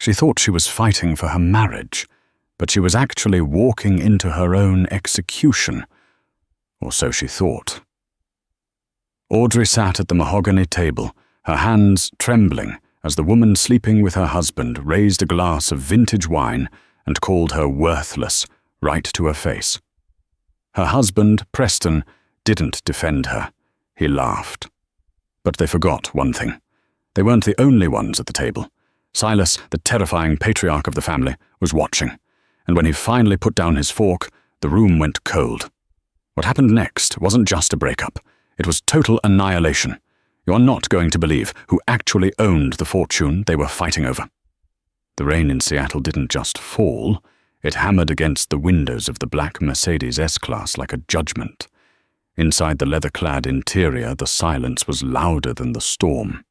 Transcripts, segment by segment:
She thought she was fighting for her marriage, but she was actually walking into her own execution, or so she thought. Audrey sat at the mahogany table, her hands trembling as the woman sleeping with her husband raised a glass of vintage wine and called her worthless right to her face. Her husband, Preston, didn't defend her. He laughed. But they forgot one thing. They weren't the only ones at the table. Silas, the terrifying patriarch of the family, was watching, and when he finally put down his fork, the room went cold. What happened next wasn't just a breakup. It was total annihilation. You're not going to believe who actually owned the fortune they were fighting over. The rain in Seattle didn't just fall, it hammered against the windows of the black Mercedes S-Class like a judgment. Inside the leather-clad interior, the silence was louder than the storm.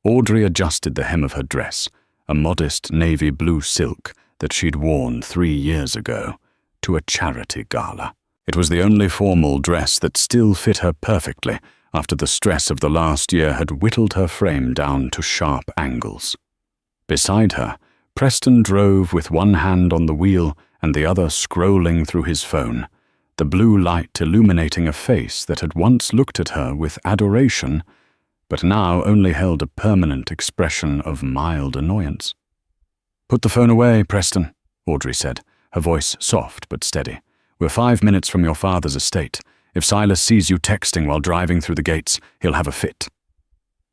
Audrey adjusted the hem of her dress, a modest navy blue silk that she'd worn 3 years ago, to a charity gala. It was the only formal dress that still fit her perfectly after the stress of the last year had whittled her frame down to sharp angles. Beside her, Preston drove with one hand on the wheel and the other scrolling through his phone, the blue light illuminating a face that had once looked at her with adoration, but now only held a permanent expression of mild annoyance. "Put the phone away, Preston," Audrey said, her voice soft but steady. "We're 5 minutes from your father's estate. If Silas sees you texting while driving through the gates, he'll have a fit."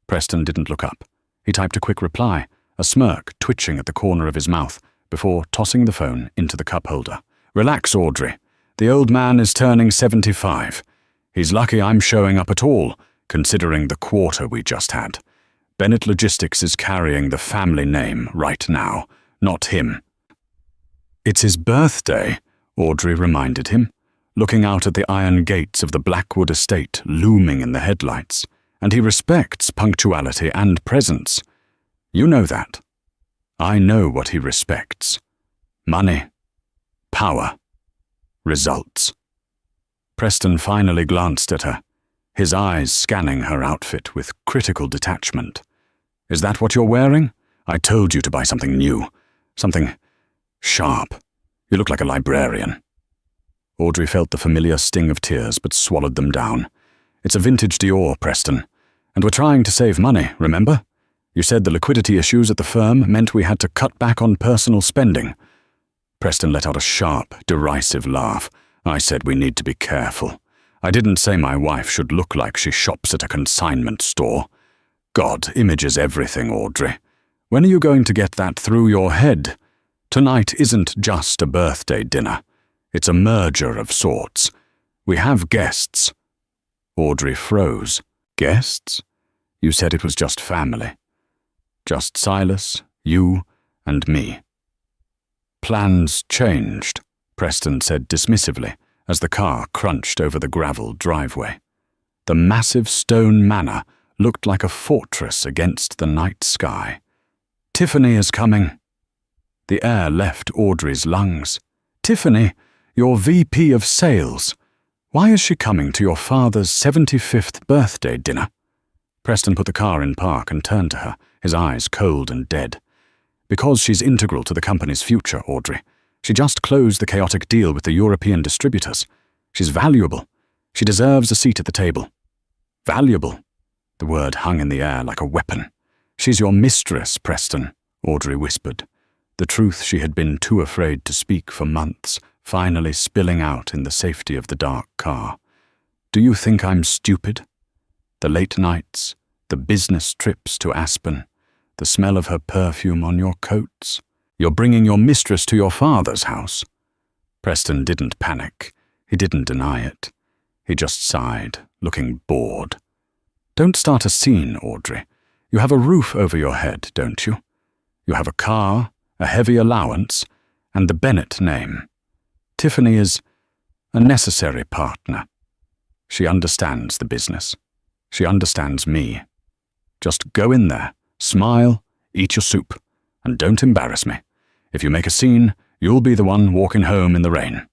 Preston didn't look up. He typed a quick reply, a smirk twitching at the corner of his mouth, before tossing the phone into the cup holder. "Relax, Audrey. The old man is turning 75. He's lucky I'm showing up at all, considering the quarter we just had. Bennett Logistics is carrying the family name right now, not him." "It's his birthday," Audrey reminded him, looking out at the iron gates of the Blackwood estate looming in the headlights, "and he respects punctuality and presence. You know that. I know what he respects. Money, power, results." Preston finally glanced at her, his eyes scanning her outfit with critical detachment. "Is that what you're wearing? I told you to buy something new, something sharp. You look like a librarian." Audrey felt the familiar sting of tears but swallowed them down. "It's a vintage Dior, Preston. And we're trying to save money, remember? You said the liquidity issues at the firm meant we had to cut back on personal spending." Preston let out a sharp, derisive laugh. "I said we need to be careful. I didn't say my wife should look like she shops at a consignment store. God, image is everything, Audrey. When are you going to get that through your head? Tonight isn't just a birthday dinner. It's a merger of sorts. We have guests." Audrey froze. "Guests? You said it was just family. Just Silas, you, and me." "Plans changed," Preston said dismissively as the car crunched over the gravel driveway. The massive stone manor looked like a fortress against the night sky. "Tiffany is coming." The air left Audrey's lungs. "Tiffany, your VP of sales. Why is she coming to your father's 75th birthday dinner?" Preston put the car in park and turned to her, his eyes cold and dead. "Because she's integral to the company's future, Audrey. She just closed the chaotic deal with the European distributors. She's valuable. She deserves a seat at the table." "Valuable?" The word hung in the air like a weapon. "She's your mistress, Preston," Audrey whispered, the truth she had been too afraid to speak for months, finally spilling out in the safety of the dark car. "Do you think I'm stupid? The late nights, the business trips to Aspen, the smell of her perfume on your coats. You're bringing your mistress to your father's house." Preston didn't panic. He didn't deny it. He just sighed, looking bored. "Don't start a scene, Audrey. You have a roof over your head, don't you? You have a car, a heavy allowance, and the Bennett name. Tiffany is a necessary partner. She understands the business. She understands me. Just go in there, smile, eat your soup, and don't embarrass me. If you make a scene, you'll be the one walking home in the rain."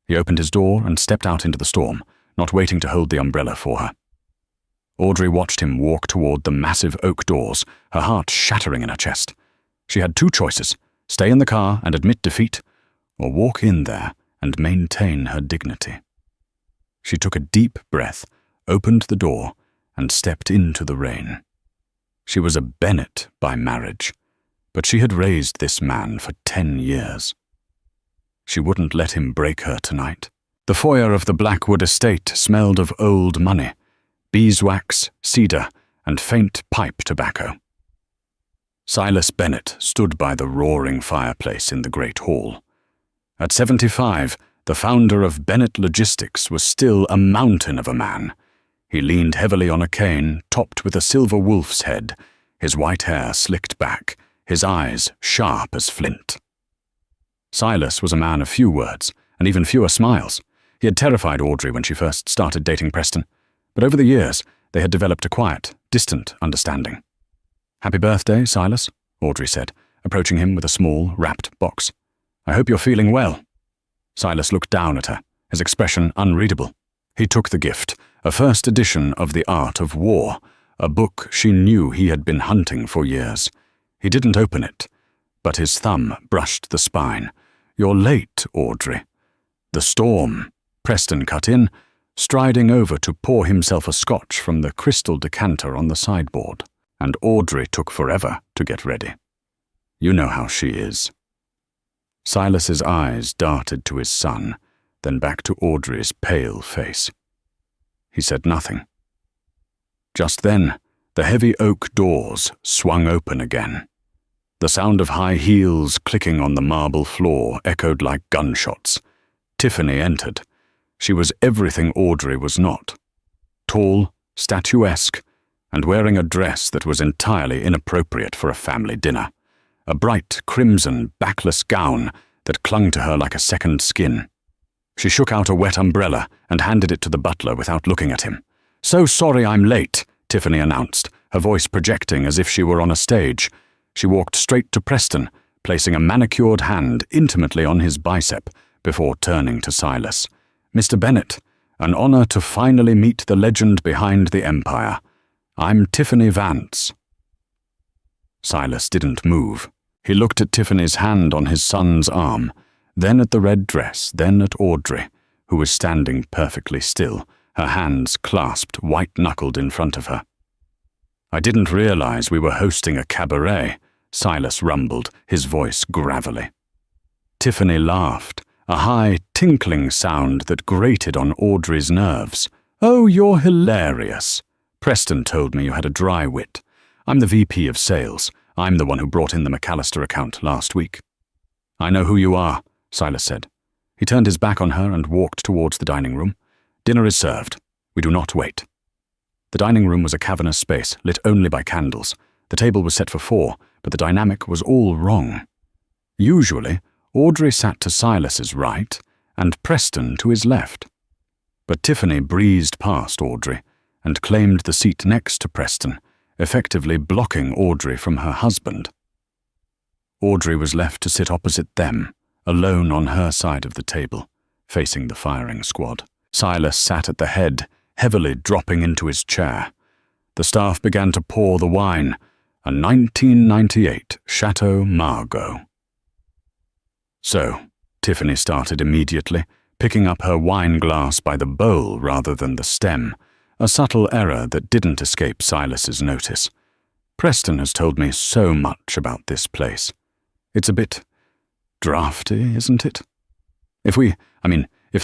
He opened his door and stepped out into the storm, not waiting to hold the umbrella for her. Audrey watched him walk toward the massive oak doors, her heart shattering in her chest. She had two choices: stay in the car and admit defeat, or walk in there and maintain her dignity. She took a deep breath, opened the door, and stepped into the rain. She was a Bennet by marriage, but she had raised this man for 10 years. She wouldn't let him break her tonight. The foyer of the Blackwood estate smelled of old money, beeswax, cedar, and faint pipe tobacco. Silas Bennet stood by the roaring fireplace in the great hall. At 75, the founder of Bennet Logistics was still a mountain of a man. He leaned heavily on a cane topped with a silver wolf's head, his white hair slicked back, his eyes sharp as flint. Silas was a man of few words, and even fewer smiles. He had terrified Audrey when she first started dating Preston, but over the years they had developed a quiet, distant understanding. "Happy birthday, Silas," Audrey said, approaching him with a small, wrapped box. "I hope you're feeling well." Silas looked down at her, his expression unreadable. He took the gift, a first edition of The Art of War, a book she knew he had been hunting for years. He didn't open it, but his thumb brushed the spine. "You're late, Audrey." "The storm," Preston cut in, striding over to pour himself a scotch from the crystal decanter on the sideboard, and Audrey took forever to get ready. "You know how she is." Silas's eyes darted to his son, then back to Audrey's pale face. He said nothing. Just then, the heavy oak doors swung open again. The sound of high heels clicking on the marble floor echoed like gunshots. Tiffany entered. She was everything Audrey was not. Tall, statuesque, and wearing a dress that was entirely inappropriate for a family dinner. A bright crimson backless gown that clung to her like a second skin. She shook out a wet umbrella and handed it to the butler without looking at him. "So sorry I'm late," Tiffany announced, her voice projecting as if she were on a stage. She walked straight to Preston, placing a manicured hand intimately on his bicep before turning to Silas. "Mr. Bennet, an honor to finally meet the legend behind the empire. I'm Tiffany Vance." Silas didn't move. He looked at Tiffany's hand on his son's arm, then at the red dress, then at Audrey, who was standing perfectly still, her hands clasped white-knuckled in front of her. "I didn't realize we were hosting a cabaret," Silas rumbled, his voice gravelly. Tiffany laughed, a high, tinkling sound that grated on Audrey's nerves. "Oh, you're hilarious. Preston told me you had a dry wit. I'm the VP of sales. I'm the one who brought in the McAllister account last week." "I know who you are," Silas said. He turned his back on her and walked towards the dining room. "Dinner is served. We do not wait." The dining room was a cavernous space, lit only by candles. The table was set for 4, but the dynamic was all wrong. Usually, Audrey sat to Silas's right and Preston to his left. But Tiffany breezed past Audrey and claimed the seat next to Preston, effectively blocking Audrey from her husband. Audrey was left to sit opposite them, alone on her side of the table, facing the firing squad. Silas sat at the head, heavily dropping into his chair. The staff began to pour the wine, a 1998 Chateau Margaux. "So," Tiffany started immediately, picking up her wine glass by the bowl rather than the stem, a subtle error that didn't escape Silas's notice. "Preston has told me so much about this place. It's a bit drafty, isn't it? If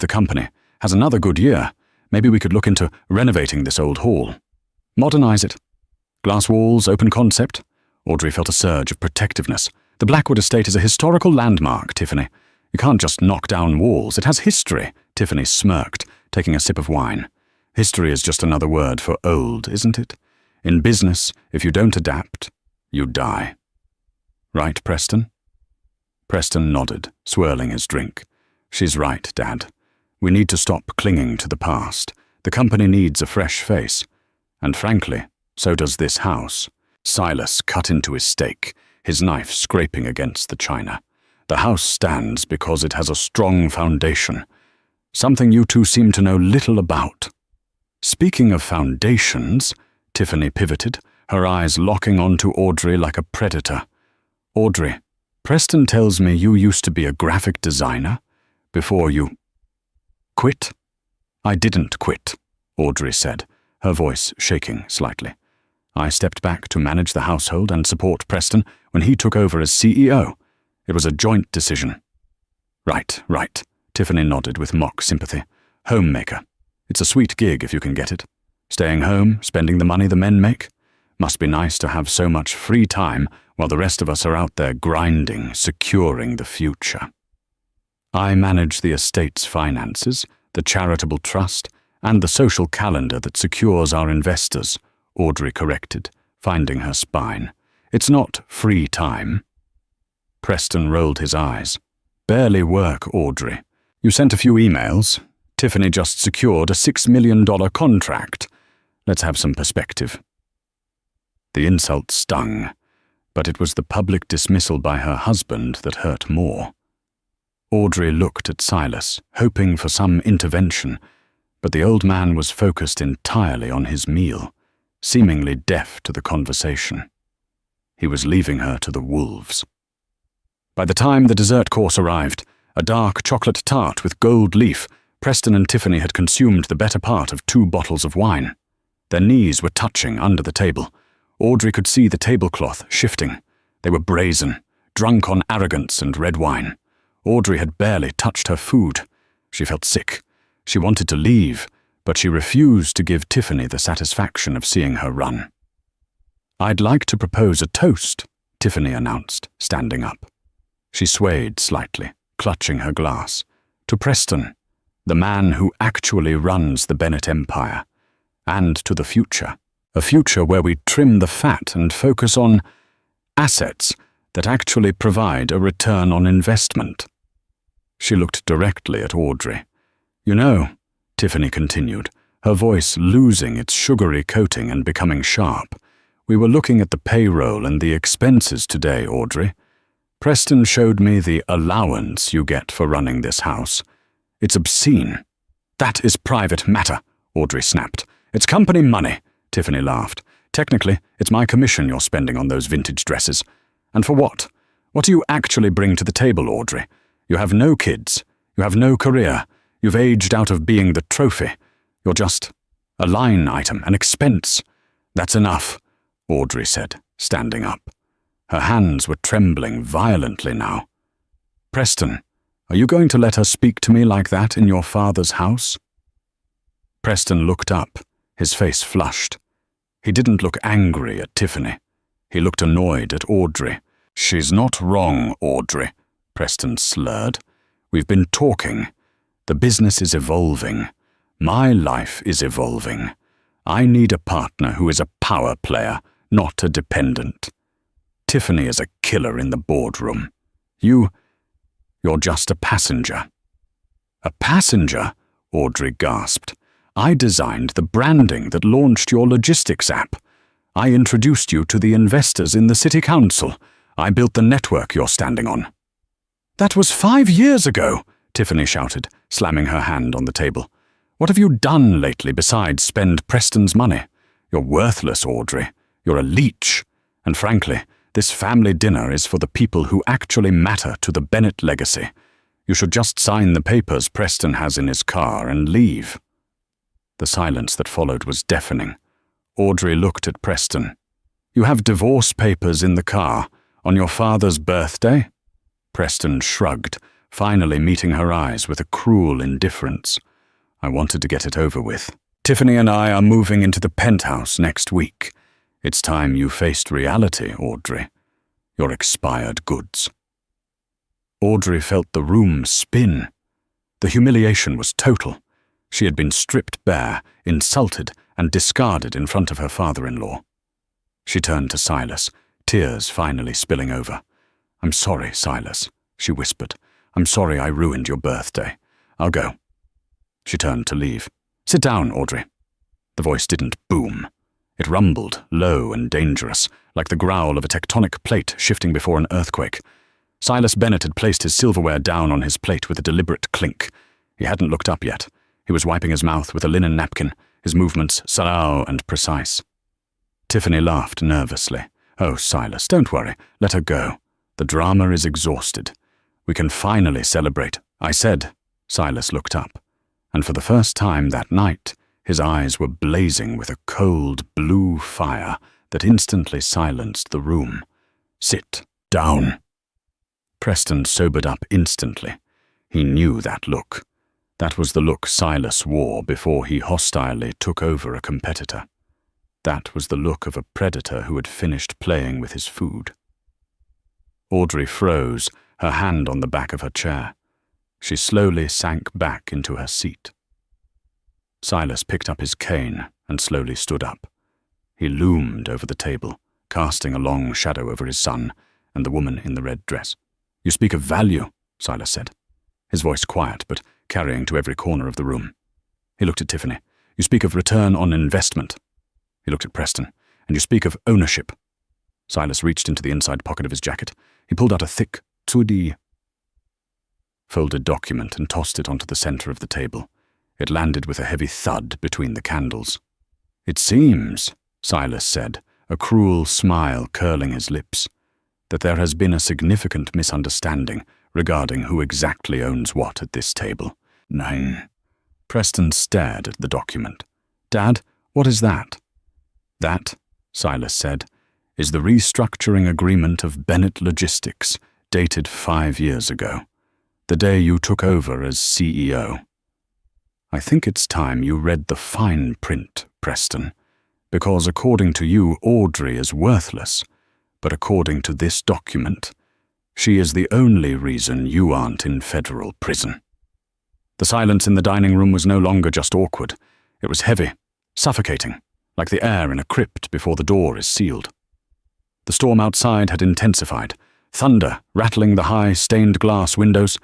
the company has another good year, maybe we could look into renovating this old hall. Modernize it. Glass walls, open concept." Audrey felt a surge of protectiveness. "The Blackwood estate is a historical landmark, Tiffany. You can't just knock down walls. It has history." Tiffany smirked, taking a sip of wine. "History is just another word for old, isn't it? In business, if you don't adapt, you die. Right, Preston?" Preston nodded, swirling his drink. "She's right, Dad. We need to stop clinging to the past. The company needs a fresh face. And frankly, so does this house." Silas cut into his steak, his knife scraping against the china. "The house stands because it has a strong foundation, something you two seem to know little about." "Speaking of foundations," Tiffany pivoted, her eyes locking onto Audrey like a predator. Audrey, Preston tells me you used to be a graphic designer before you quit. I didn't quit, Audrey said, her voice shaking slightly. I stepped back to manage the household and support Preston when he took over as CEO. It was a joint decision. Right, Tiffany nodded with mock sympathy. Homemaker. It's a sweet gig if you can get it. Staying home, spending the money the men make. Must be nice to have so much free time while the rest of us are out there grinding, securing the future. I manage the estate's finances, the charitable trust, and the social calendar that secures our investors, Audrey corrected, finding her spine. It's not free time. Preston rolled his eyes. Barely work, Audrey. You sent a few emails. Tiffany just secured a $6 million contract. Let's have some perspective. The insult stung, but it was the public dismissal by her husband that hurt more. Audrey looked at Silas, hoping for some intervention, but the old man was focused entirely on his meal, seemingly deaf to the conversation. He was leaving her to the wolves. By the time the dessert course arrived, a dark chocolate tart with gold leaf, Preston and Tiffany had consumed the better part of 2 bottles of wine. Their knees were touching under the table. Audrey could see the tablecloth shifting. They were brazen, drunk on arrogance and red wine. Audrey had barely touched her food. She felt sick. She wanted to leave, but she refused to give Tiffany the satisfaction of seeing her run. I'd like to propose a toast, Tiffany announced, standing up. She swayed slightly, clutching her glass. To Preston, the man who actually runs the Bennett Empire, and to the future. A future where we trim the fat and focus on assets that actually provide a return on investment. She looked directly at Audrey. You know, Tiffany continued, her voice losing its sugary coating and becoming sharp, we were looking at the payroll and the expenses today, Audrey. Preston showed me the allowance you get for running this house. It's obscene. That is private matter, Audrey snapped. It's company money, Tiffany laughed. Technically, it's my commission you're spending on those vintage dresses. And for what? What do you actually bring to the table, Audrey? You have no kids. You have no career. You've aged out of being the trophy. You're just a line item, an expense. That's enough, Audrey said, standing up. Her hands were trembling violently now. Preston, are you going to let her speak to me like that in your father's house? Preston looked up, his face flushed. He didn't look angry at Tiffany. He looked annoyed at Audrey. She's not wrong, Audrey, Preston slurred. We've been talking. The business is evolving. My life is evolving. I need a partner who is a power player, not a dependent. Tiffany is a killer in the boardroom. You're just a passenger. A passenger? Audrey gasped. I designed the branding that launched your logistics app. I introduced you to the investors in the city council. I built the network you're standing on. That was 5 years ago, Tiffany shouted, slamming her hand on the table. What have you done lately besides spend Preston's money? You're worthless, Audrey. You're a leech. And frankly, this family dinner is for the people who actually matter to the Bennett legacy. You should just sign the papers Preston has in his car and leave. The silence that followed was deafening. Audrey looked at Preston. You have divorce papers in the car on your father's birthday? Preston shrugged, finally meeting her eyes with a cruel indifference. I wanted to get it over with. Tiffany and I are moving into the penthouse next week. It's time you faced reality, Audrey. Your expired goods. Audrey felt the room spin. The humiliation was total. She had been stripped bare, insulted, and discarded in front of her father-in-law. She turned to Silas, tears finally spilling over. I'm sorry, Silas, she whispered. I'm sorry I ruined your birthday. I'll go. She turned to leave. Sit down, Audrey. The voice didn't boom. It rumbled, low and dangerous, like the growl of a tectonic plate shifting before an earthquake. Silas Bennett had placed his silverware down on his plate with a deliberate clink. He hadn't looked up yet. He was wiping his mouth with a linen napkin, his movements sallow and precise. Tiffany laughed nervously. Oh, Silas, don't worry. Let her go. The drama is exhausted. We can finally celebrate, I said. Silas looked up, and for the first time that night, his eyes were blazing with a cold blue fire that instantly silenced the room. Sit down. Preston sobered up instantly. He knew that look. That was the look Silas wore before he hostilely took over a competitor. That was the look of a predator who had finished playing with his food. Audrey froze, her hand on the back of her chair. She slowly sank back into her seat. Silas picked up his cane and slowly stood up. He loomed over the table, casting a long shadow over his son and the woman in the red dress. "You speak of value," Silas said, his voice quiet but carrying to every corner of the room. He looked at Tiffany. "You speak of return on investment." He looked at Preston. "And you speak of ownership." Silas reached into the inside pocket of his jacket. He pulled out a thick, Tudi folded document and tossed it onto the center of the table. It landed with a heavy thud between the candles. "It seems," Silas said, a cruel smile curling his lips, "that there has been a significant misunderstanding regarding who exactly owns what at this table." "Nine." Preston stared at the document. "Dad, what is that?" "That," Silas said, "is the restructuring agreement of Bennett Logistics, dated 5 years ago, the day you took over as CEO. I think it's time you read the fine print, Preston, because according to you, Audrey is worthless, but according to this document, she is the only reason you aren't in federal prison." The silence in the dining room was no longer just awkward. It was heavy, suffocating, like the air in a crypt before the door is sealed. The storm outside had intensified, thunder rattling the high, stained-glass windows,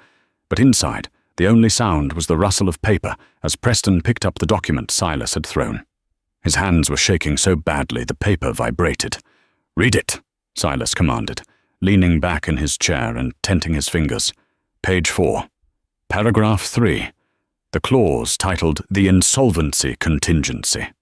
but inside, the only sound was the rustle of paper as Preston picked up the document Silas had thrown. His hands were shaking so badly the paper vibrated. "Read it," Silas commanded, leaning back in his chair and tenting his fingers. "Page 4. Paragraph 3. The clause titled The Insolvency Contingency."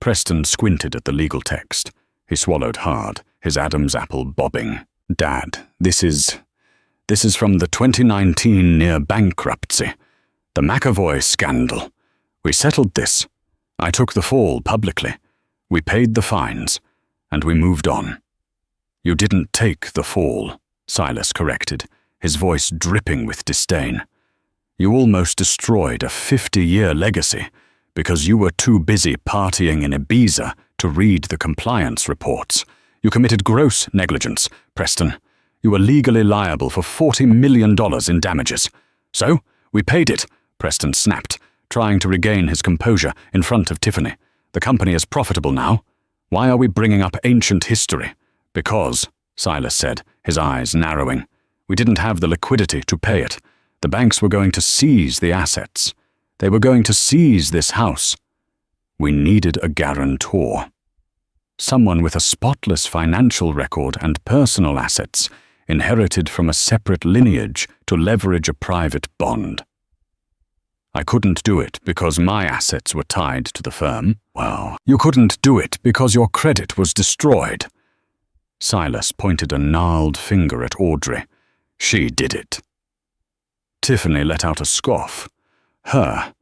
Preston squinted at the legal text. He swallowed hard, his Adam's apple bobbing. "Dad, this is from the 2019 near bankruptcy. The McAvoy scandal. We settled this. I took the fall publicly. We paid the fines, and we moved on." "You didn't take the fall," Silas corrected, his voice dripping with disdain. "You almost destroyed a 50-year legacy because you were too busy partying in Ibiza to read the compliance reports. You committed gross negligence, Preston. You were legally liable for $40 million in damages. So, we paid it," Preston snapped, trying to regain his composure in front of Tiffany. "The company is profitable now. Why are we bringing up ancient history?" "Because," Silas said, his eyes narrowing, "we didn't have the liquidity to pay it. The banks were going to seize the assets. They were going to seize this house. We needed a guarantor. Someone with a spotless financial record and personal assets, inherited from a separate lineage to leverage a private bond. I couldn't do it because my assets were tied to the firm. Well, you couldn't do it because your credit was destroyed." Silas pointed a gnarled finger at Audrey. "She did it." Tiffany let out a scoff. "Her?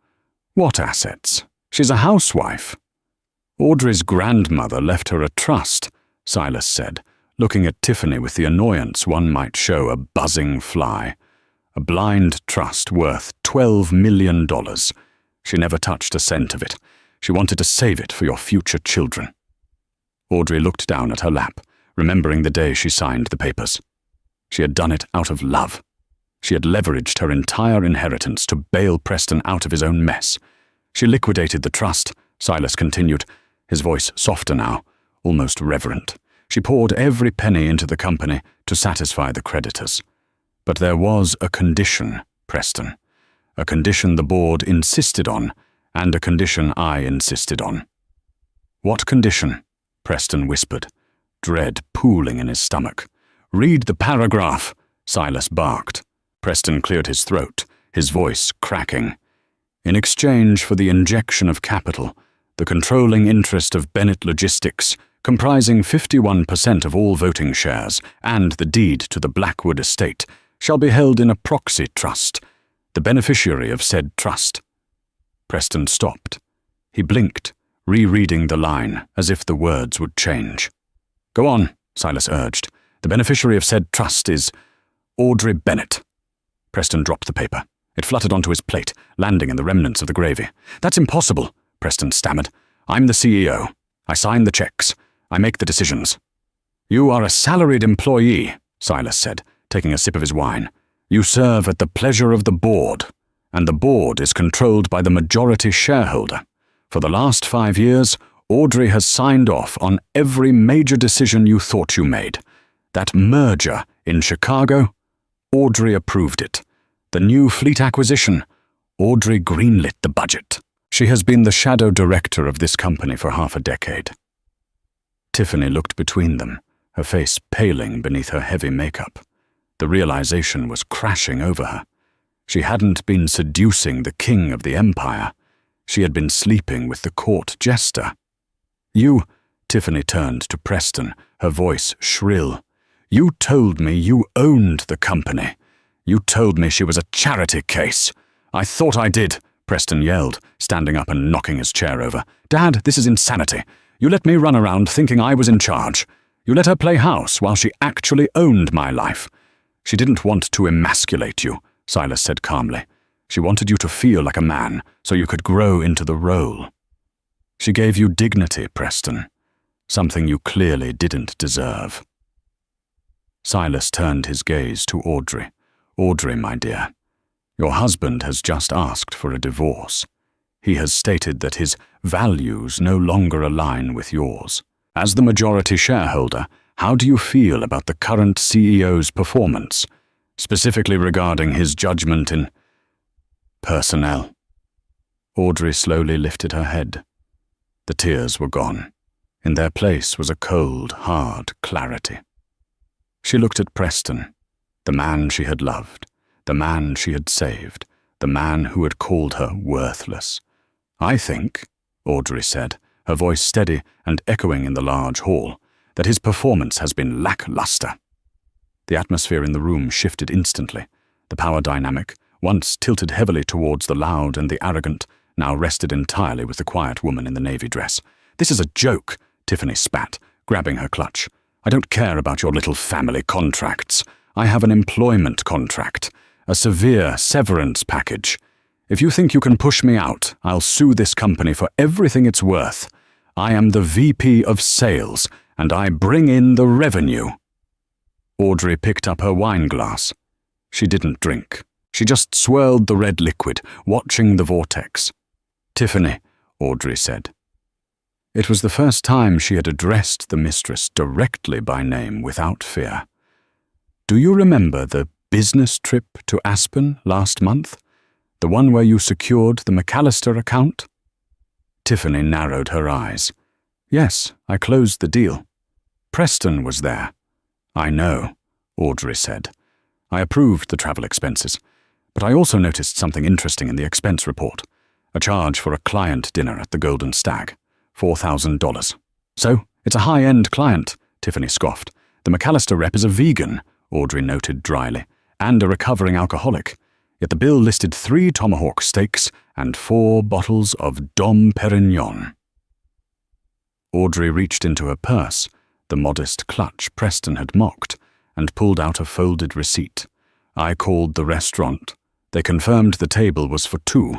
What assets? She's a housewife." "Audrey's grandmother left her a trust," Silas said, looking at Tiffany with the annoyance one might show a buzzing fly. "A blind trust worth $12 million. She never touched a cent of it. She wanted to save it for your future children." Audrey looked down at her lap, remembering the day she signed the papers. She had done it out of love. She had leveraged her entire inheritance to bail Preston out of his own mess. "She liquidated the trust," Silas continued, his voice softer now, almost reverent. "She poured every penny into the company to satisfy the creditors. But there was a condition, Preston. A condition the board insisted on, and a condition I insisted on." "What condition?" Preston whispered, dread pooling in his stomach. "Read the paragraph," Silas barked. Preston cleared his throat, his voice cracking. "In exchange for the injection of capital, the controlling interest of Bennett Logistics comprising 51% of all voting shares and the deed to the Blackwood estate, shall be held in a proxy trust, the beneficiary of said trust. Preston stopped. He blinked, rereading the line as if the words would change. Go on, Silas urged. The beneficiary of said trust is Audrey Bennett. Preston dropped the paper. It fluttered onto his plate, landing in the remnants of the gravy. That's impossible, Preston stammered. I'm the CEO. I sign the checks. I make the decisions. You are a salaried employee, Silas said, taking a sip of his wine. You serve at the pleasure of the board, and the board is controlled by the majority shareholder. For the last 5 years, Audrey has signed off on every major decision you thought you made. That merger in Chicago, Audrey approved it. The new fleet acquisition, Audrey greenlit the budget. She has been the shadow director of this company for half a decade. Tiffany looked between them, her face paling beneath her heavy makeup. The realization was crashing over her. She hadn't been seducing the king of the empire. She had been sleeping with the court jester. You, Tiffany turned to Preston, her voice shrill. You told me you owned the company. You told me she was a charity case. I thought I did, Preston yelled, standing up and knocking his chair over. Dad, this is insanity. You let me run around thinking I was in charge. You let her play house while she actually owned my life. She didn't want to emasculate you, Silas said calmly. She wanted you to feel like a man, so you could grow into the role. She gave you dignity, Preston, something you clearly didn't deserve. Silas turned his gaze to Audrey. Audrey, my dear, your husband has just asked for a divorce. He has stated that his values no longer align with yours. As the majority shareholder, how do you feel about the current CEO's performance, specifically regarding his judgment in personnel? Audrey slowly lifted her head. The tears were gone. In their place was a cold, hard clarity. She looked at Preston, the man she had loved, the man she had saved, the man who had called her worthless. I think, Audrey said, her voice steady and echoing in the large hall, that his performance has been lackluster. The atmosphere in the room shifted instantly. The power dynamic, once tilted heavily towards the loud and the arrogant, now rested entirely with the quiet woman in the navy dress. This is a joke, Tiffany spat, grabbing her clutch. I don't care about your little family contracts. I have an employment contract, a severe severance package. If you think you can push me out, I'll sue this company for everything it's worth. I am the VP of Sales, and I bring in the revenue. Audrey picked up her wine glass. She didn't drink. She just swirled the red liquid, watching the vortex. Tiffany, Audrey said. It was the first time she had addressed the mistress directly by name without fear. Do you remember the business trip to Aspen last month? The one where you secured the McAllister account? Tiffany narrowed her eyes. Yes, I closed the deal. Preston was there. I know, Audrey said. I approved the travel expenses, but I also noticed something interesting in the expense report. A charge for a client dinner at the Golden Stag, $4,000. So, it's a high-end client, Tiffany scoffed. The McAllister rep is a vegan, Audrey noted dryly, and a recovering alcoholic. Yet the bill listed 3 tomahawk steaks and 4 bottles of Dom Perignon. Audrey reached into her purse, the modest clutch Preston had mocked, and pulled out a folded receipt. I called the restaurant. They confirmed the table was for 2,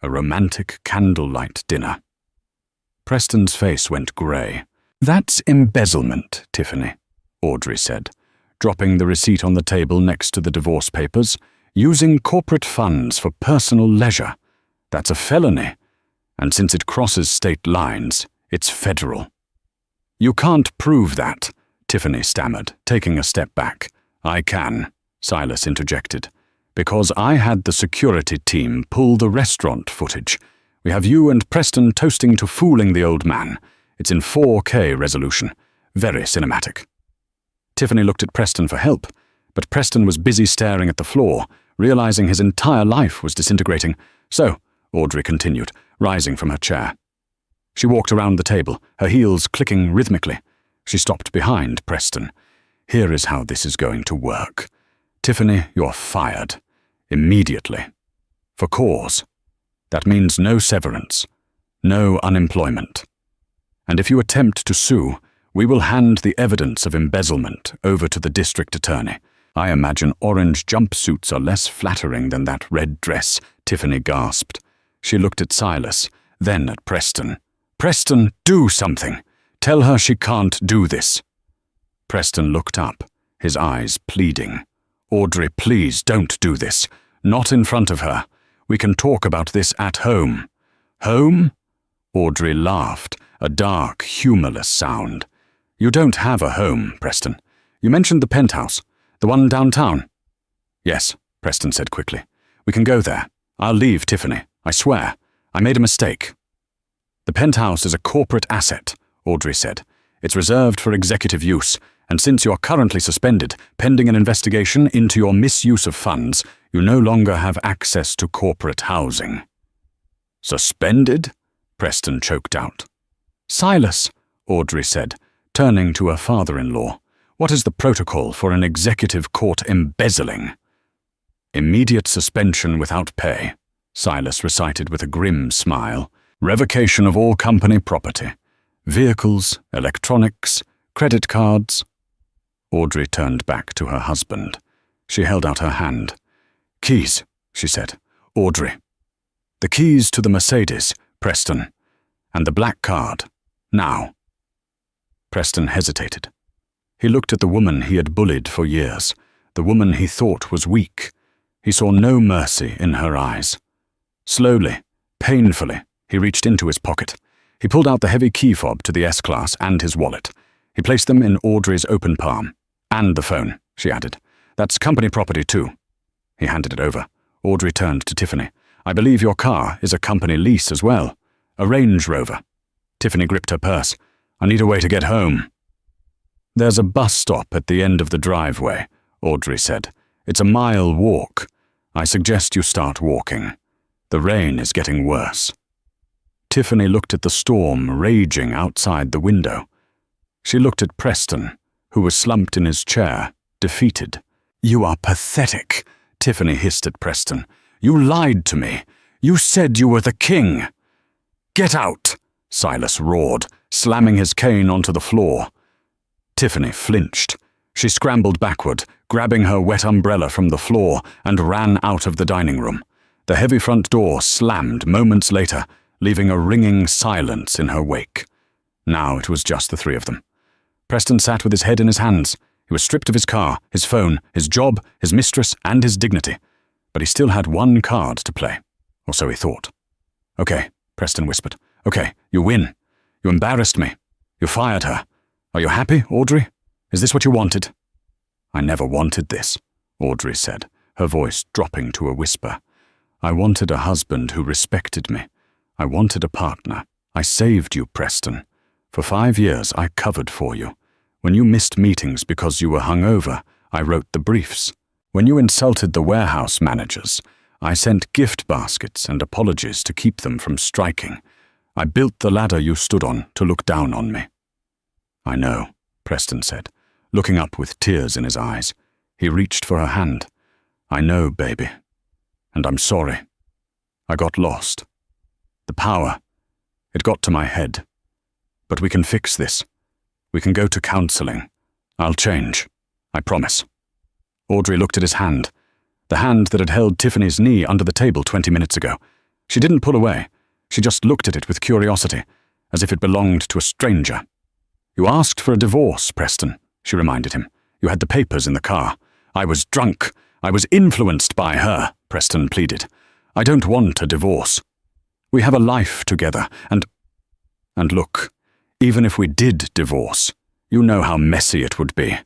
a romantic candlelight dinner. Preston's face went grey. That's embezzlement, Tiffany, Audrey said, dropping the receipt on the table next to the divorce papers. Using corporate funds for personal leisure. That's a felony, and since it crosses state lines, it's federal. You can't prove that, Tiffany stammered, taking a step back. I can, Silas interjected, because I had the security team pull the restaurant footage. We have you and Preston toasting to fooling the old man. It's in 4K resolution. Very cinematic. Tiffany looked at Preston for help, but Preston was busy staring at the floor, realizing his entire life was disintegrating. So, Audrey continued, rising from her chair. She walked around the table, her heels clicking rhythmically. She stopped behind Preston. "Here is how this is going to work. Tiffany, you're fired. Immediately. For cause. That means no severance. No unemployment. And if you attempt to sue, we will hand the evidence of embezzlement over to the district attorney. I imagine orange jumpsuits are less flattering than that red dress," Tiffany gasped. She looked at Silas, then at Preston. "Preston, do something! Tell her she can't do this." Preston looked up, his eyes pleading. "Audrey, please don't do this. Not in front of her. We can talk about this at home." "Home?" Audrey laughed, a dark, humorless sound. "You don't have a home, Preston. You mentioned the penthouse. The one downtown?" "Yes," Preston said quickly. "We can go there. I'll leave Tiffany. I swear. I made a mistake." "The penthouse is a corporate asset," Audrey said. "It's reserved for executive use, and since you're currently suspended, pending an investigation into your misuse of funds, you no longer have access to corporate housing." "Suspended?" Preston choked out. "Silas," Audrey said, turning to her father-in-law, "what is the protocol for an executive court embezzling?" "Immediate suspension without pay," Silas recited with a grim smile. "Revocation of all company property. Vehicles, electronics, credit cards." Audrey turned back to her husband. She held out her hand. "Keys," she said. "Audrey. The keys to the Mercedes, Preston. And the black card. Now." Preston hesitated. He looked at the woman he had bullied for years, the woman he thought was weak. He saw no mercy in her eyes. Slowly, painfully, he reached into his pocket. He pulled out the heavy key fob to the S-Class and his wallet. He placed them in Audrey's open palm. "And the phone," she added. "That's company property too." He handed it over. Audrey turned to Tiffany. "I believe your car is a company lease as well. A Range Rover." Tiffany gripped her purse. "I need a way to get home." "There's a bus stop at the end of the driveway," Audrey said. "It's a mile walk. I suggest you start walking. The rain is getting worse." Tiffany looked at the storm raging outside the window. She looked at Preston, who was slumped in his chair, defeated. "You are pathetic," Tiffany hissed at Preston. "You lied to me. You said you were the king." "Get out!" Silas roared, slamming his cane onto the floor. Tiffany flinched. She scrambled backward, grabbing her wet umbrella from the floor, and ran out of the dining room. The heavy front door slammed moments later, leaving a ringing silence in her wake. Now it was just the three of them. Preston sat with his head in his hands. He was stripped of his car, his phone, his job, his mistress, and his dignity. But he still had one card to play, or so he thought. "Okay," Preston whispered. "Okay, you win. You embarrassed me. You fired her. Are you happy, Audrey? Is this what you wanted?" "I never wanted this," Audrey said, her voice dropping to a whisper. "I wanted a husband who respected me. I wanted a partner. I saved you, Preston. For 5 years I covered for you. When you missed meetings because you were hungover, I wrote the briefs. When you insulted the warehouse managers, I sent gift baskets and apologies to keep them from striking. I built the ladder you stood on to look down on me." "I know," Preston said, looking up with tears in his eyes. He reached for her hand. "I know, baby. And I'm sorry. I got lost. The power, it got to my head. But we can fix this. We can go to counseling. I'll change. I promise." Audrey looked at his hand, the hand that had held Tiffany's knee under the table 20 minutes ago. She didn't pull away. She just looked at it with curiosity, as if it belonged to a stranger. "You asked for a divorce, Preston," she reminded him. "You had the papers in the car." "I was drunk. I was influenced by her," Preston pleaded. "I don't want a divorce. We have a life together, and look, even if we did divorce, you know how messy it would be.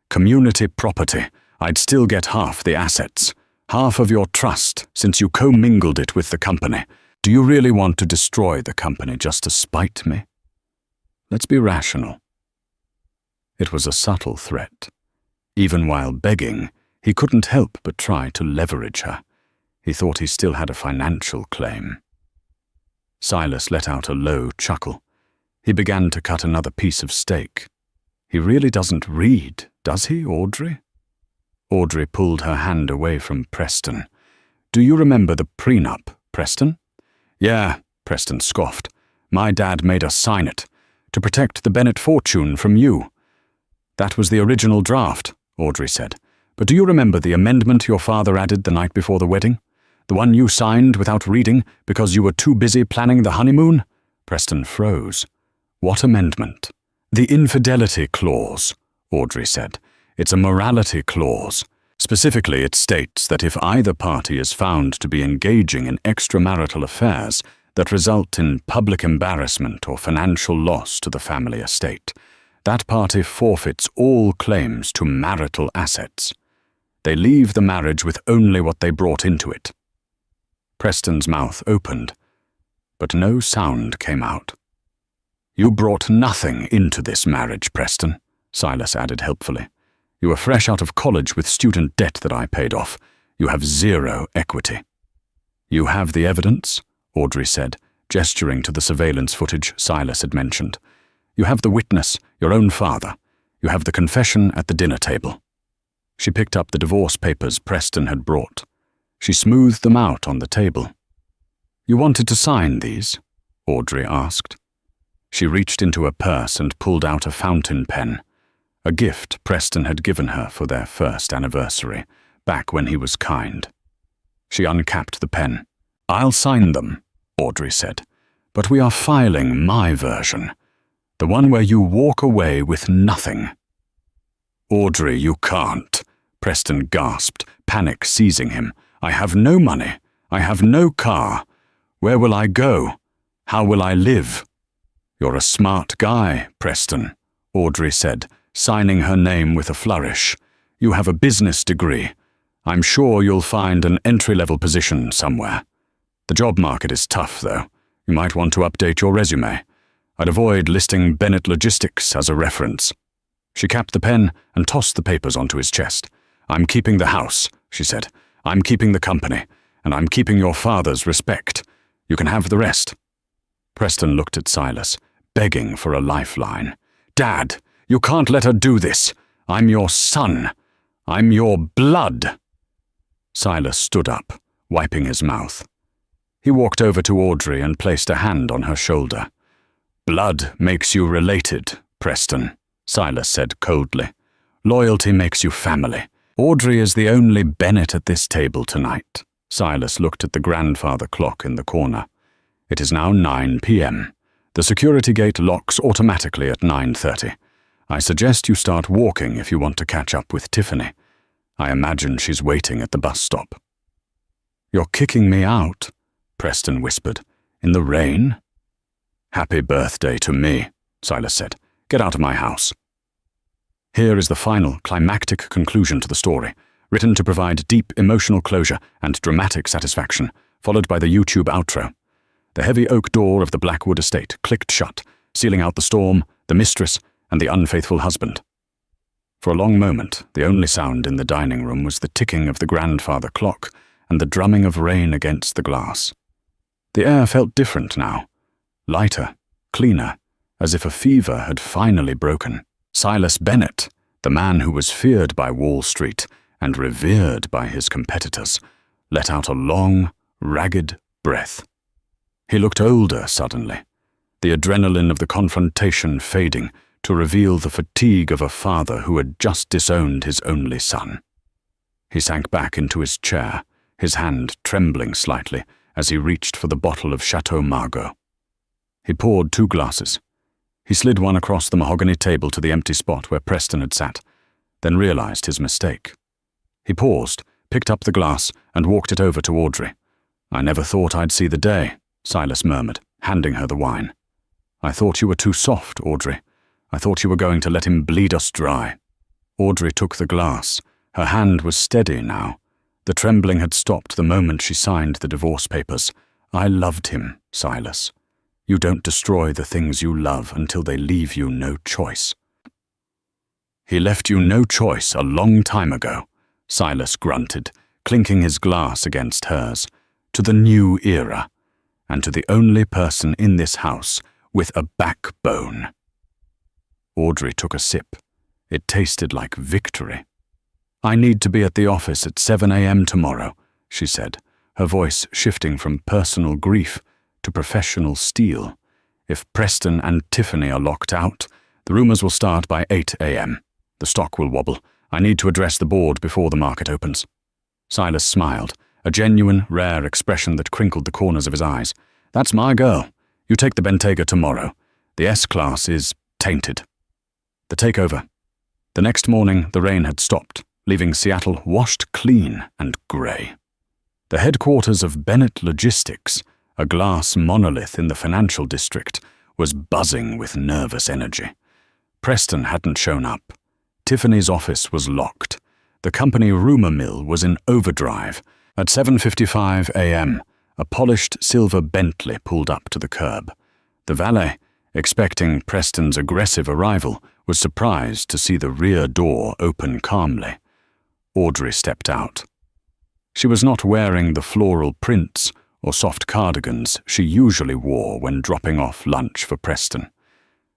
Community property, I'd still get half the assets, half of your trust, since you commingled it with the company. Do you really want to destroy the company just to spite me? Let's be rational." It was a subtle threat. Even while begging, he couldn't help but try to leverage her. He thought he still had a financial claim. Silas let out a low chuckle. He began to cut another piece of steak. He really doesn't read, does he, Audrey? Audrey pulled her hand away from Preston. Do you remember the prenup, Preston? Yeah, Preston scoffed. My dad made us sign it, to protect the Bennett fortune from you. That was the original draft, Audrey said. But do you remember the amendment your father added the night before the wedding? The one you signed without reading because you were too busy planning the honeymoon? Preston froze. What amendment? The infidelity clause, Audrey said. It's a morality clause. Specifically, it states that if either party is found to be engaging in extramarital affairs that result in public embarrassment or financial loss to the family estate, that party forfeits all claims to marital assets. They leave the marriage with only what they brought into it. Preston's mouth opened, but no sound came out. You brought nothing into this marriage, Preston, Silas added helpfully. You were fresh out of college with student debt that I paid off. You have zero equity. You have the evidence, Audrey said, gesturing to the surveillance footage Silas had mentioned. You have the witness, your own father. You have the confession at the dinner table. She picked up the divorce papers Preston had brought. She smoothed them out on the table. You wanted to sign these? Audrey asked. She reached into her purse and pulled out a fountain pen, a gift Preston had given her for their first anniversary, back when he was kind. She uncapped the pen. I'll sign them, Audrey said, but we are filing my version, the one where you walk away with nothing. Audrey, you can't, Preston gasped, panic seizing him. I have no money. I have no car. Where will I go? How will I live? You're a smart guy, Preston, Audrey said, signing her name with a flourish. You have a business degree. I'm sure you'll find an entry-level position somewhere. The job market is tough, though. You might want to update your resume. I'd avoid listing Bennett Logistics as a reference. She capped the pen and tossed the papers onto his chest. I'm keeping the house, she said. I'm keeping the company, and I'm keeping your father's respect. You can have the rest. Preston looked at Silas, begging for a lifeline. Dad, you can't let her do this. I'm your son. I'm your blood. Silas stood up, wiping his mouth. He walked over to Audrey and placed a hand on her shoulder. Blood makes you related, Preston, Silas said coldly. Loyalty makes you family. Audrey is the only Bennett at this table tonight. Silas looked at the grandfather clock in the corner. It is now 9 p.m. The security gate locks automatically at 9:30. I suggest you start walking if you want to catch up with Tiffany. I imagine she's waiting at the bus stop. You're kicking me out, Preston whispered. In the rain? Happy birthday to me, Silas said. Get out of my house. Here is the final, climactic conclusion to the story, written to provide deep emotional closure and dramatic satisfaction, followed by the YouTube outro. The heavy oak door of the Blackwood estate clicked shut, sealing out the storm, the mistress, and the unfaithful husband. For a long moment, the only sound in the dining room was the ticking of the grandfather clock and the drumming of rain against the glass. The air felt different now, lighter, cleaner, as if a fever had finally broken. Silas Bennett, the man who was feared by Wall Street and revered by his competitors, let out a long, ragged breath. He looked older suddenly, the adrenaline of the confrontation fading to reveal the fatigue of a father who had just disowned his only son. He sank back into his chair, his hand trembling slightly as he reached for the bottle of Chateau Margaux. He poured 2 glasses. He slid one across the mahogany table to the empty spot where Preston had sat, then realized his mistake. He paused, picked up the glass, and walked it over to Audrey. I never thought I'd see the day, Silas murmured, handing her the wine. I thought you were too soft, Audrey. I thought you were going to let him bleed us dry. Audrey took the glass. Her hand was steady now. The trembling had stopped the moment she signed the divorce papers. I loved him, Silas. You don't destroy the things you love until they leave you no choice. He left you no choice a long time ago, Silas grunted, clinking his glass against hers. To the new era. and to the only person in this house with a backbone. Audrey took a sip. It tasted like victory. "I need to be at the office at 7 a.m. tomorrow," she said, her voice shifting from personal grief to professional steel. "If Preston and Tiffany are locked out, the rumors will start by 8 a.m. The stock will wobble. I need to address the board before the market opens." Silas smiled, a genuine, rare expression that crinkled the corners of his eyes. "That's my girl. You take the Bentayga tomorrow. The S-Class is tainted." The takeover. The next morning, the rain had stopped, leaving Seattle washed clean and grey. The headquarters of Bennett Logistics, a glass monolith in the financial district, was buzzing with nervous energy. Preston hadn't shown up. Tiffany's office was locked. The company rumor mill was in overdrive. At 7:55 a.m., a polished silver Bentley pulled up to the curb. The valet, expecting Preston's aggressive arrival, was surprised to see the rear door open calmly. Audrey stepped out. She was not wearing the floral prints or soft cardigans she usually wore when dropping off lunch for Preston.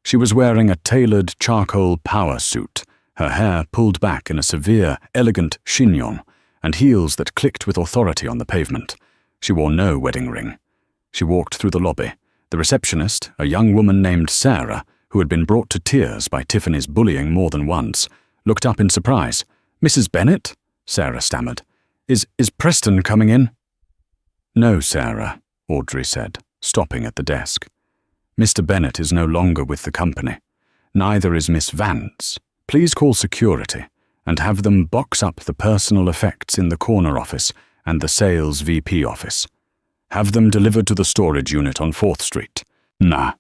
She was wearing a tailored charcoal power suit, her hair pulled back in a severe, elegant chignon, and heels that clicked with authority on the pavement. She wore no wedding ring. She walked through the lobby. The receptionist, a young woman named Sarah, who had been brought to tears by Tiffany's bullying more than once, looked up in surprise. "Mrs. Bennett?" Sarah stammered. Is Preston coming in?" "No, Sarah," Audrey said, stopping at the desk. "Mr. Bennett is no longer with the company. Neither is Miss Vance. Please call security and have them box up the personal effects in the corner office and the sales VP office. Have them delivered to the storage unit on 4th Street. Nah."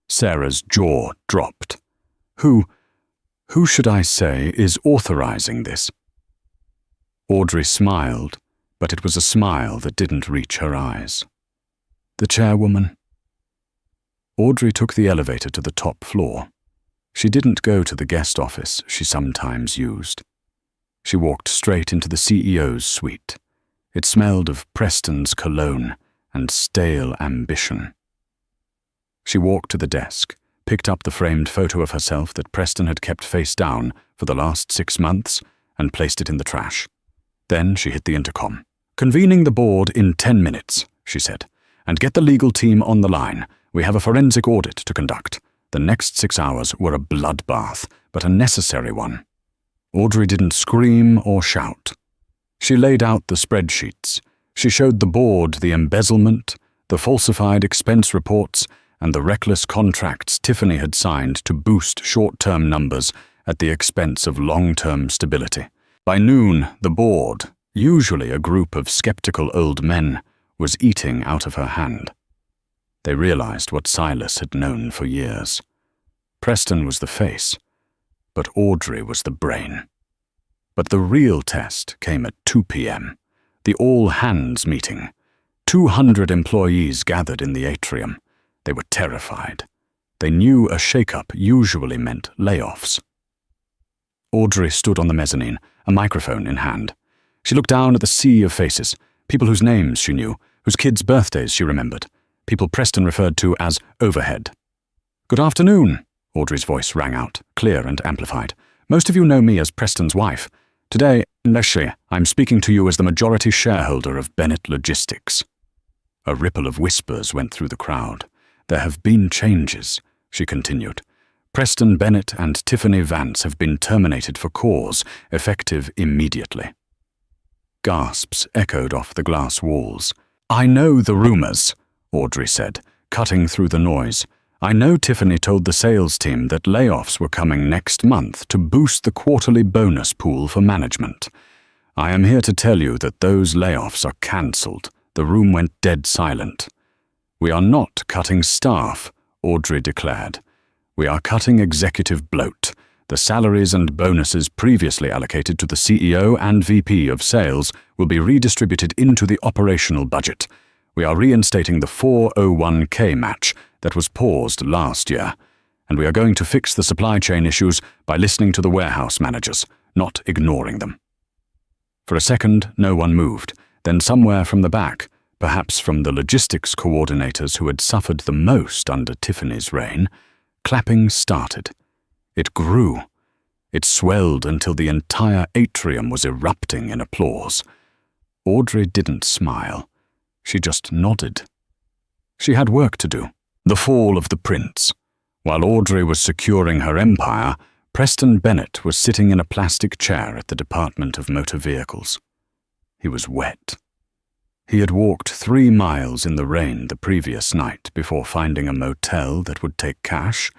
Sarah's jaw dropped. Who should I say is authorizing this?" Audrey smiled, but it was a smile that didn't reach her eyes. "The chairwoman." Audrey took the elevator to the top floor. She didn't go to the guest office she sometimes used. She walked straight into the CEO's suite. It smelled of Preston's cologne and stale ambition. She walked to the desk, picked up the framed photo of herself that Preston had kept face down for the last 6 months, and placed it in the trash. Then she hit the intercom. "Convening the board in 10 minutes, she said, "and get the legal team on the line. We have a forensic audit to conduct." The next 6 hours were a bloodbath, but a necessary one. Audrey didn't scream or shout. She laid out the spreadsheets. She showed the board the embezzlement, the falsified expense reports, and the reckless contracts Tiffany had signed to boost short-term numbers at the expense of long-term stability. By noon, the board, usually a group of skeptical old men, was eating out of her hand. They realized what Silas had known for years. Preston was the face, but Audrey was the brain. But the real test came at 2 p.m., the all-hands meeting. 200 employees gathered in the atrium. They were terrified. They knew a shake-up usually meant layoffs. Audrey stood on the mezzanine, a microphone in hand. She looked down at the sea of faces, people whose names she knew, whose kids' birthdays she remembered, people Preston referred to as overhead. "Good afternoon," Audrey's voice rang out, clear and amplified. "Most of you know me as Preston's wife. Today, Leslie, I'm speaking to you as the majority shareholder of Bennett Logistics." A ripple of whispers went through the crowd. "There have been changes," she continued. "Preston Bennett and Tiffany Vance have been terminated for cause, effective immediately." Gasps echoed off the glass walls. "I know the rumors," Audrey said, cutting through the noise. "I know Tiffany told the sales team that layoffs were coming next month to boost the quarterly bonus pool for management. I am here to tell you that those layoffs are cancelled." The room went dead silent. "We are not cutting staff," Audrey declared. "We are cutting executive bloat. The salaries and bonuses previously allocated to the CEO and VP of sales will be redistributed into the operational budget. We are reinstating the 401k match that was paused last year, and we are going to fix the supply chain issues by listening to the warehouse managers, not ignoring them." For a second, no one moved. Then somewhere from the back, perhaps from the logistics coordinators who had suffered the most under Tiffany's reign, clapping started. It grew. It swelled until the entire atrium was erupting in applause. Audrey didn't smile. She just nodded. She had work to do. The fall of the prince. While Audrey was securing her empire, Preston Bennett was sitting in a plastic chair at the Department of Motor Vehicles. He was wet. He had walked 3 miles in the rain the previous night before finding a motel that would take cash,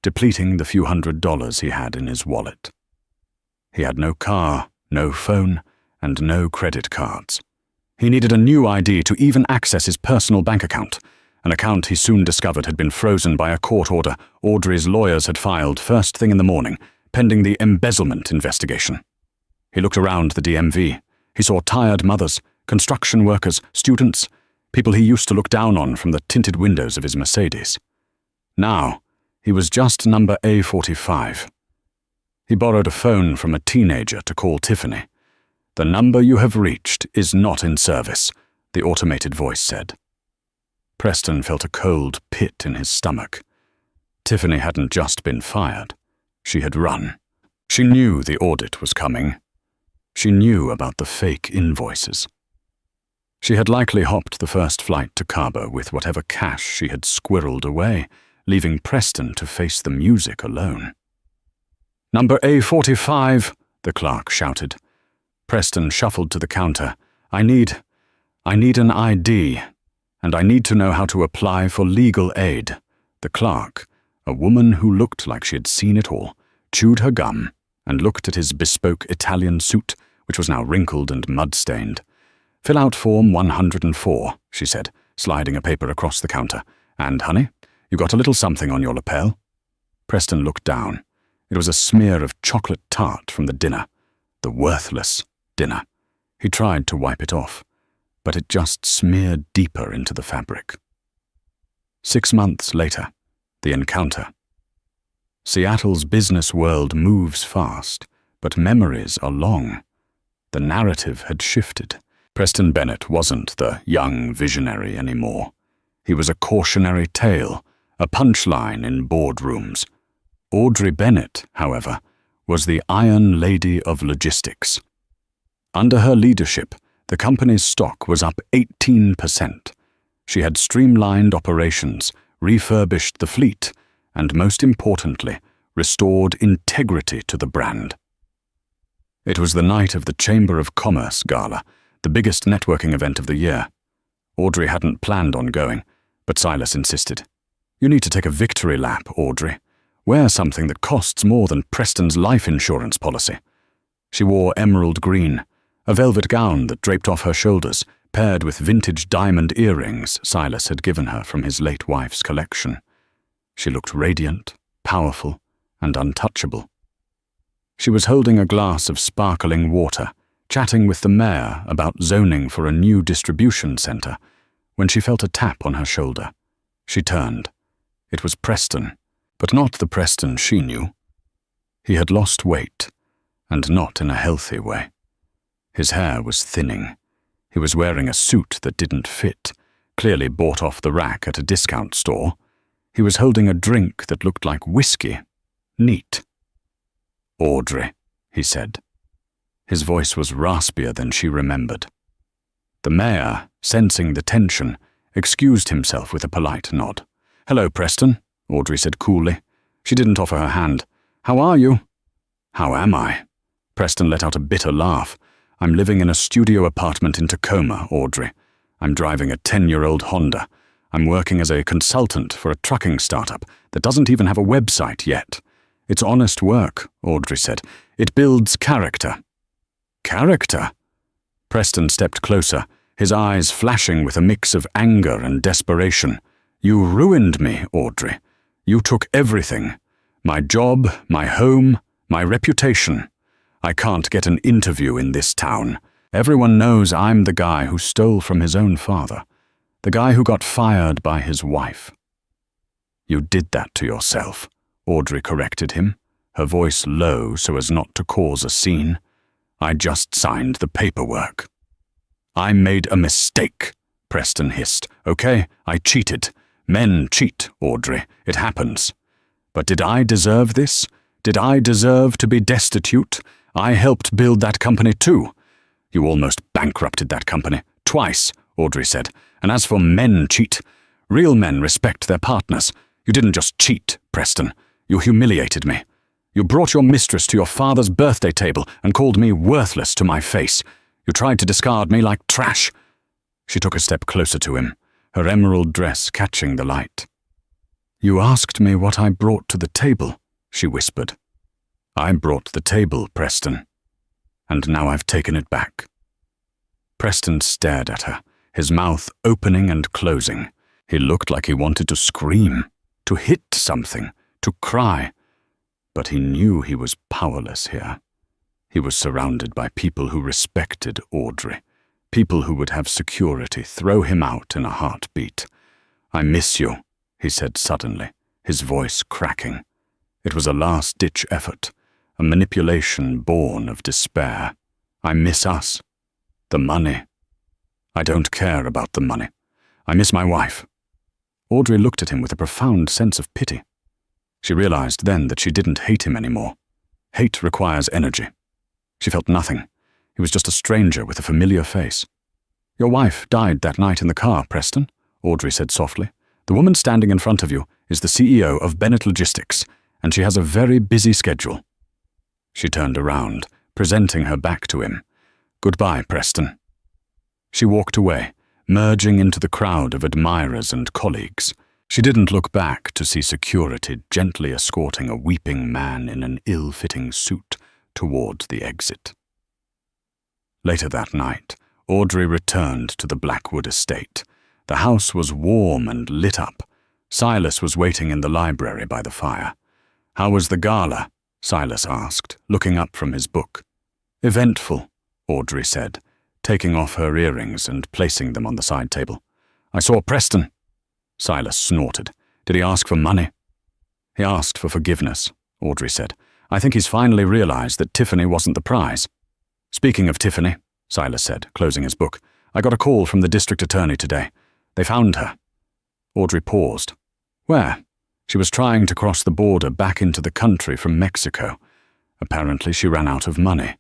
depleting the few $100s he had in his wallet. He had no car, no phone, and no credit cards. He needed a new ID to even access his personal bank account, an account he soon discovered had been frozen by a court order Audrey's lawyers had filed first thing in the morning, pending the embezzlement investigation. He looked around the DMV. He saw tired mothers, construction workers, students, people he used to look down on from the tinted windows of his Mercedes. Now, he was just number A45. He borrowed a phone from a teenager to call Tiffany. "The number you have reached is not in service," the automated voice said. Preston felt a cold pit in his stomach. Tiffany hadn't just been fired. She had run. She knew the audit was coming. She knew about the fake invoices. She had likely hopped the first flight to Cabo with whatever cash she had squirreled away, leaving Preston to face the music alone. "Number A45, the clerk shouted. Preston shuffled to the counter. I need an ID, and I need to know how to apply for legal aid." The clerk, a woman who looked like she had seen it all, chewed her gum and looked at his bespoke Italian suit, which was now wrinkled and mud-stained. "Fill out Form 104, she said, sliding a paper across the counter. "And, honey, you got a little something on your lapel?" Preston looked down. It was a smear of chocolate tart from the dinner, the worthless dinner. He tried to wipe it off, but it just smeared deeper into the fabric. 6 months later, the encounter. Seattle's business world moves fast, but memories are long. The narrative had shifted. Preston Bennett wasn't the young visionary anymore. He was a cautionary tale, a punchline in boardrooms. Audrey Bennett, however, was the Iron Lady of Logistics. Under her leadership, the company's stock was up 18%. She had streamlined operations, refurbished the fleet, and most importantly, restored integrity to the brand. It was the night of the Chamber of Commerce Gala, the biggest networking event of the year. Audrey hadn't planned on going, but Silas insisted. "You need to take a victory lap, Audrey. Wear something that costs more than Preston's life insurance policy." She wore emerald green, a velvet gown that draped off her shoulders, paired with vintage diamond earrings Silas had given her from his late wife's collection. She looked radiant, powerful, and untouchable. She was holding a glass of sparkling water, chatting with the mayor about zoning for a new distribution center, when she felt a tap on her shoulder. She turned. It was Preston, but not the Preston she knew. He had lost weight, and not in a healthy way. His hair was thinning. He was wearing a suit that didn't fit, clearly bought off the rack at a discount store. He was holding a drink that looked like whiskey. Neat. "Audrey," he said. His voice was raspier than she remembered. The mayor, sensing the tension, excused himself with a polite nod. "Hello, Preston," Audrey said coolly. She didn't offer her hand. "How are you?" "How am I?" Preston let out a bitter laugh. "I'm living in a studio apartment in Tacoma, Audrey. I'm driving a 10-year-old Honda. I'm working as a consultant for a trucking startup that doesn't even have a website yet. It's honest work," Audrey said. "It builds character." "Character?" Preston stepped closer, his eyes flashing with a mix of anger and desperation. "You ruined me, Audrey. You took everything. My job, my home, my reputation. I can't get an interview in this town. Everyone knows I'm the guy who stole from his own father, the guy who got fired by his wife." "You did that to yourself," Audrey corrected him, her voice low so as not to cause a scene. "I just signed the paperwork." "I made a mistake," Preston hissed. Okay, I cheated. Men cheat, Audrey. It happens. But did I deserve this? Did I deserve to be destitute? I helped build that company too. You almost bankrupted that company. Twice, Audrey said. And as for men cheat, real men respect their partners. You didn't just cheat, Preston. You humiliated me. You brought your mistress to your father's birthday table and called me worthless to my face. You tried to discard me like trash. She took a step closer to him, her emerald dress catching the light. You asked me what I brought to the table, she whispered. I brought the table, Preston. And now I've taken it back. Preston stared at her, his mouth opening and closing. He looked like he wanted to scream, to hit something, to cry. But he knew he was powerless here. He was surrounded by people who respected Audrey, people who would have security throw him out in a heartbeat. I miss you, he said suddenly, his voice cracking. It was a last-ditch effort, a manipulation born of despair. I miss us. The money. I don't care about the money. I miss my wife. Audrey looked at him with a profound sense of pity. She realized then that she didn't hate him anymore. Hate requires energy. She felt nothing. He was just a stranger with a familiar face. Your wife died that night in the car, Preston, Audrey said softly. The woman standing in front of you is the CEO of Bennett Logistics, and she has a very busy schedule. She turned around, presenting her back to him. Goodbye, Preston. She walked away, merging into the crowd of admirers and colleagues. She didn't look back to see security gently escorting a weeping man in an ill-fitting suit toward the exit. Later that night, Audrey returned to the Blackwood estate. The house was warm and lit up. Silas was waiting in the library by the fire. How was the gala? Silas asked, looking up from his book. Eventful, Audrey said, taking off her earrings and placing them on the side table. I saw Preston. Silas snorted. Did he ask for money? He asked for forgiveness, Audrey said. I think he's finally realized that Tiffany wasn't the prize. Speaking of Tiffany, Silas said, closing his book, I got a call from the district attorney today. They found her. Audrey paused. Where? She was trying to cross the border back into the country from Mexico. Apparently she ran out of money.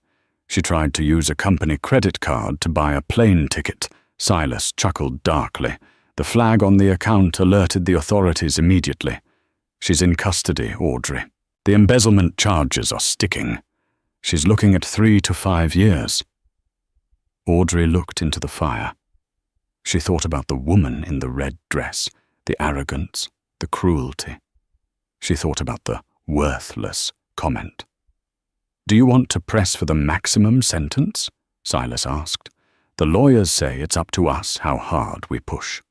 She tried to use a company credit card to buy a plane ticket. Silas chuckled darkly. The flag on the account alerted the authorities immediately. She's in custody, Audrey. The embezzlement charges are sticking. She's looking at 3 to 5 years. Audrey looked into the fire. She thought about the woman in the red dress, the arrogance, the cruelty. She thought about the worthless comment. Do you want to press for the maximum sentence? Silas asked. The lawyers say it's up to us how hard we push.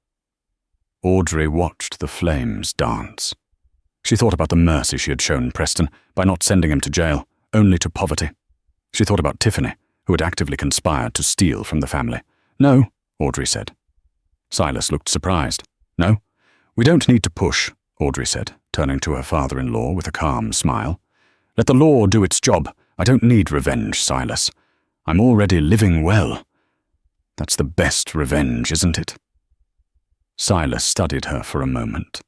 Audrey watched the flames dance. She thought about the mercy she had shown Preston by not sending him to jail, only to poverty. She thought about Tiffany, who had actively conspired to steal from the family. No, Audrey said. Silas looked surprised. No, we don't need to push, Audrey said, turning to her father-in-law with a calm smile. Let the law do its job. I don't need revenge, Silas. I'm already living well. That's the best revenge, isn't it? Silas studied her for a moment,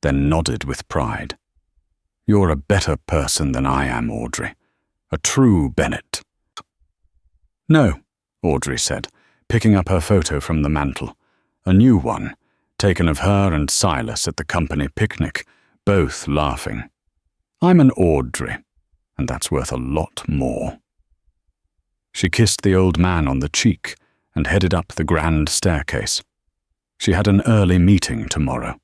then nodded with pride. You're a better person than I am, Audrey. A true Bennett. No, Audrey said, picking up her photo from the mantel. A new one, taken of her and Silas at the company picnic, both laughing. I'm an Audrey, and that's worth a lot more. She kissed the old man on the cheek and headed up the grand staircase. She had an early meeting tomorrow.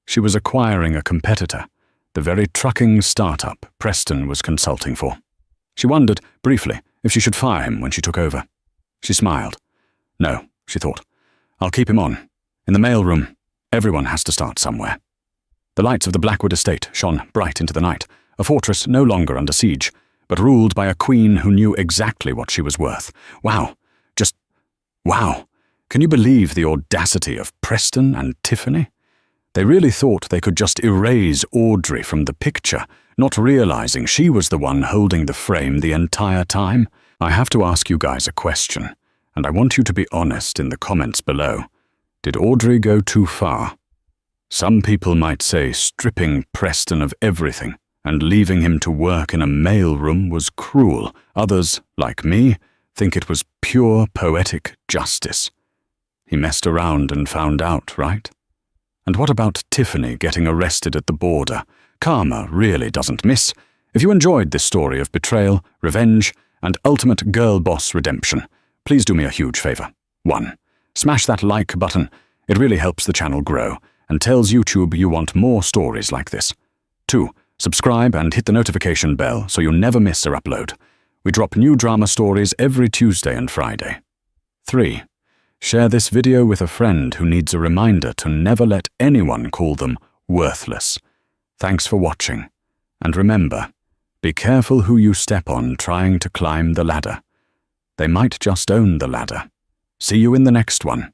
She was acquiring a competitor, the very trucking startup Preston was consulting for. She wondered, briefly, if she should fire him when she took over. She smiled. No, she thought. I'll keep him on. In the mailroom, everyone has to start somewhere. The lights of the Blackwood estate shone bright into the night, a fortress no longer under siege, but ruled by a queen who knew exactly what she was worth. Wow. Just wow. Can you believe the audacity of Preston and Tiffany? They really thought they could just erase Audrey from the picture, not realizing she was the one holding the frame the entire time. I have to ask you guys a question, and I want you to be honest in the comments below. Did Audrey go too far? Some people might say stripping Preston of everything and leaving him to work in a mailroom was cruel. Others, like me, think it was pure poetic justice. He messed around and found out, right? And what about Tiffany getting arrested at the border? Karma really doesn't miss. If you enjoyed this story of betrayal, revenge, and ultimate girl boss redemption, please do me a huge favor. 1. Smash that like button. It really helps the channel grow and tells YouTube you want more stories like this. 2. Subscribe and hit the notification bell so you never miss a upload. We drop new drama stories every Tuesday and Friday. 3. Share this video with a friend who needs a reminder to never let anyone call them worthless. Thanks for watching. And remember, be careful who you step on trying to climb the ladder. They might just own the ladder. See you in the next one.